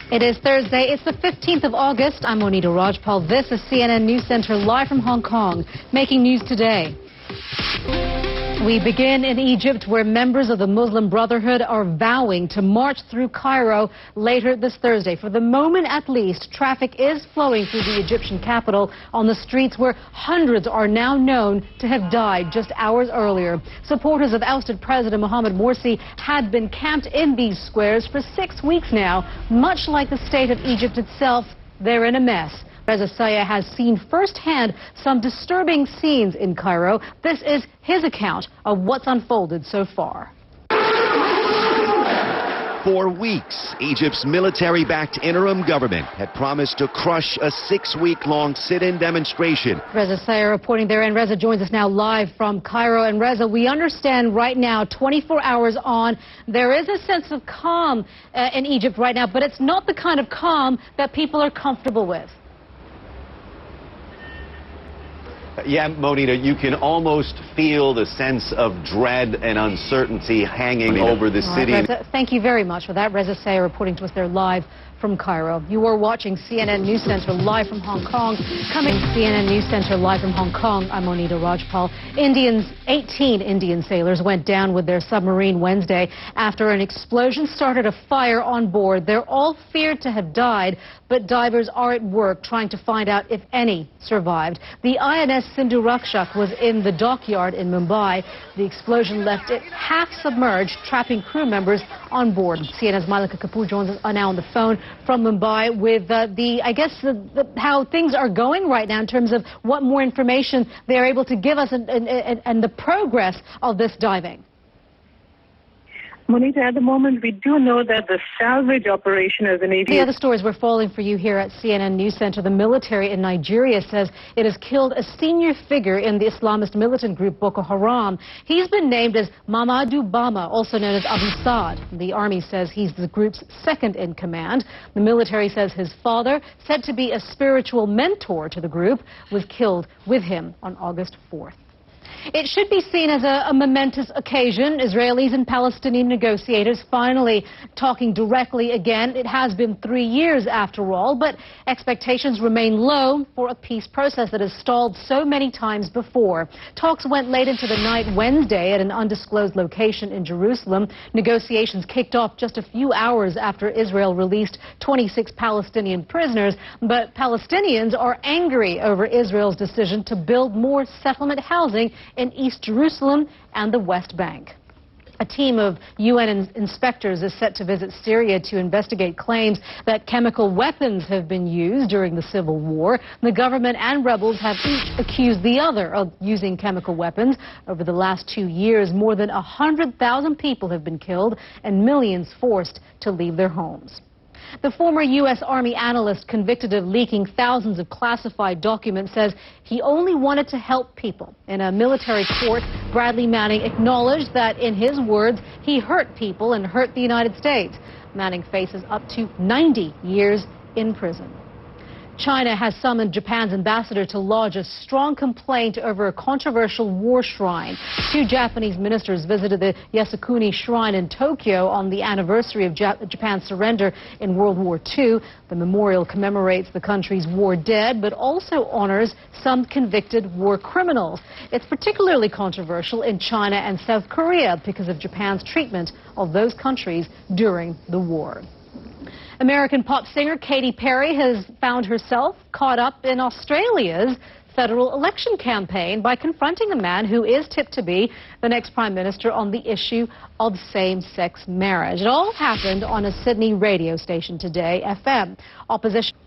It is Thursday. It's the 15th of August. I'm Monita Rajpal. This is CNN News Center live from Hong Kong. Making news today. We begin in Egypt, where members of the Muslim Brotherhood are vowing to march through Cairo later this Thursday. For the moment, at least, traffic is flowing through the Egyptian capital on the streets where hundreds are now known to have died just hours earlier. Supporters of ousted President Mohamed Morsi had been camped in these squares for 6 weeks now. Much like the state of Egypt itself, they're in a mess. Reza Sayah has seen firsthand some disturbing scenes in Cairo. This is his account of what's unfolded so far. For weeks, Egypt's military-backed interim government had promised to crush a 6-week-long sit-in demonstration. Reza Sayah reporting there, and Reza joins us now live from Cairo. And Reza, we understand right now, 24 hours on, there is a sense of calm in Egypt right now, but it's not the kind of calm that people are comfortable with. Yeah, Monita, you can almost feel the sense of dread and uncertainty hanging over the city. Reza, thank you very much for that. Reza Sayah reporting to us there live from Cairo. You are watching CNN News Center live from Hong Kong. Coming to CNN News Center live from Hong Kong, I'm Monita Rajpal. 18 Indian sailors went down with their submarine Wednesday after an explosion started a fire on board. They're all feared to have died, but divers are at work trying to find out if any survived. The INS Sindhu Rakshak was in the dockyard in Mumbai. The explosion left it half submerged, trapping crew members on board. CNN's Malika Kapoor joins us now on the phone from Mumbai with how things are going right now in terms of what more information they're able to give us and the progress of this diving. Monita, at the moment, we do know that the salvage operation as an aviation... The other stories we're following for you here at CNN News Center. The military in Nigeria says it has killed a senior figure in the Islamist militant group Boko Haram. He's been named as Mamadou Bama, also known as Abu Saad. The army says he's the group's second in command. The military says his father, said to be a spiritual mentor to the group, was killed with him on August 4th. It should be seen as a momentous occasion. Israelis and Palestinian negotiators finally talking directly again. It has been 3 years after all, but expectations remain low for a peace process that has stalled so many times before. Talks went late into the night Wednesday at an undisclosed location in Jerusalem. Negotiations kicked off just a few hours after Israel released 26 Palestinian prisoners, but Palestinians are angry over Israel's decision to build more settlement housing in East Jerusalem and the West Bank. A team of UN inspectors is set to visit Syria to investigate claims that chemical weapons have been used during the civil war. The government and rebels have each accused the other of using chemical weapons. Over the last 2 years, more than 100,000 people have been killed and millions forced to leave their homes. The former U.S. Army analyst convicted of leaking thousands of classified documents says he only wanted to help people. In a military court, Bradley Manning acknowledged that, in his words, he hurt people and hurt the United States. Manning faces up to 90 years in prison. China has summoned Japan's ambassador to lodge a strong complaint over a controversial war shrine. 2 Japanese ministers visited the Yasukuni Shrine in Tokyo on the anniversary of Japan's surrender in World War II. The memorial commemorates the country's war dead, but also honors some convicted war criminals. It's particularly controversial in China and South Korea because of Japan's treatment of those countries during the war. American pop singer Katy Perry has found herself caught up in Australia's federal election campaign by confronting a man who is tipped to be the next prime minister on the issue of same-sex marriage. It all happened on a Sydney radio station today, FM. Opposition.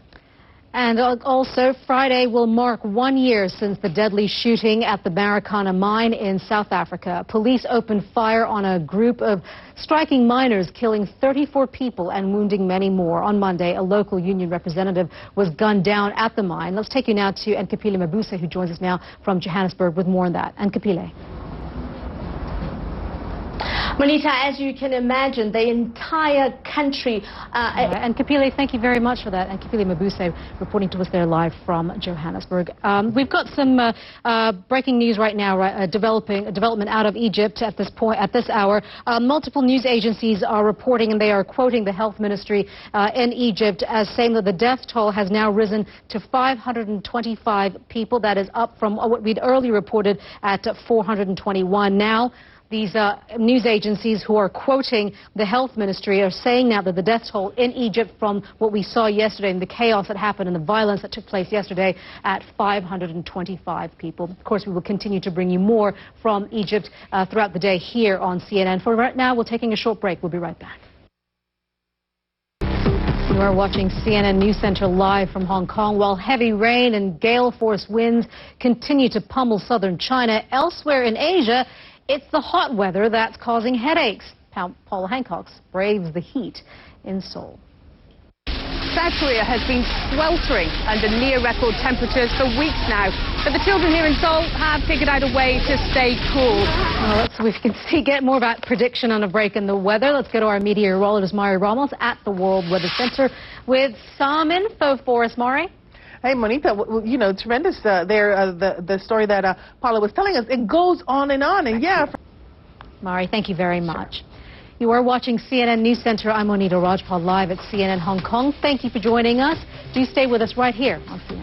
And also, Friday will mark 1 year since the deadly shooting at the Marikana mine in South Africa. Police opened fire on a group of striking miners, killing 34 people and wounding many more. On Monday, a local union representative was gunned down at the mine. Let's take you now to Nkapile Mabuse, who joins us now from Johannesburg with more on that. Nkapile. Monita, as you can imagine, the entire country... and Kapile, thank you very much for that. And Kapile Mabuse reporting to us there live from Johannesburg. We've got some breaking news right now, development out of Egypt at this hour. Multiple news agencies are reporting, and they are quoting the health ministry in Egypt as saying that the death toll has now risen to 525 people. That is up from what we'd earlier reported at 421. Now, these news agencies who are quoting the health ministry are saying now that the death toll in Egypt from what we saw yesterday and the chaos that happened and the violence that took place yesterday at 525 people. Of course, we will continue to bring you more from Egypt throughout the day here on CNN. For right now, we're taking a short break. We'll be right back. You are watching CNN News Center live from Hong Kong. While heavy rain and gale-force winds continue to pummel southern China, elsewhere in Asia, it's the hot weather that's causing headaches. Paula Hancock braves the heat in Seoul. South Korea has been sweltering under near-record temperatures for weeks now. But the children here in Seoul have figured out a way to stay cool. Well, we can get more about prediction on a break in the weather. Let's go to our meteorologist, Mari Ramos, at the World Weather Center with some info for us, Mari. Hey, Monita, you know, tremendous the story that Paula was telling us. It goes on, and yeah. Mari, thank you very much. You are watching CNN News Center. I'm Monita Rajpal live at CNN Hong Kong. Thank you for joining us. Do stay with us right here on CNN.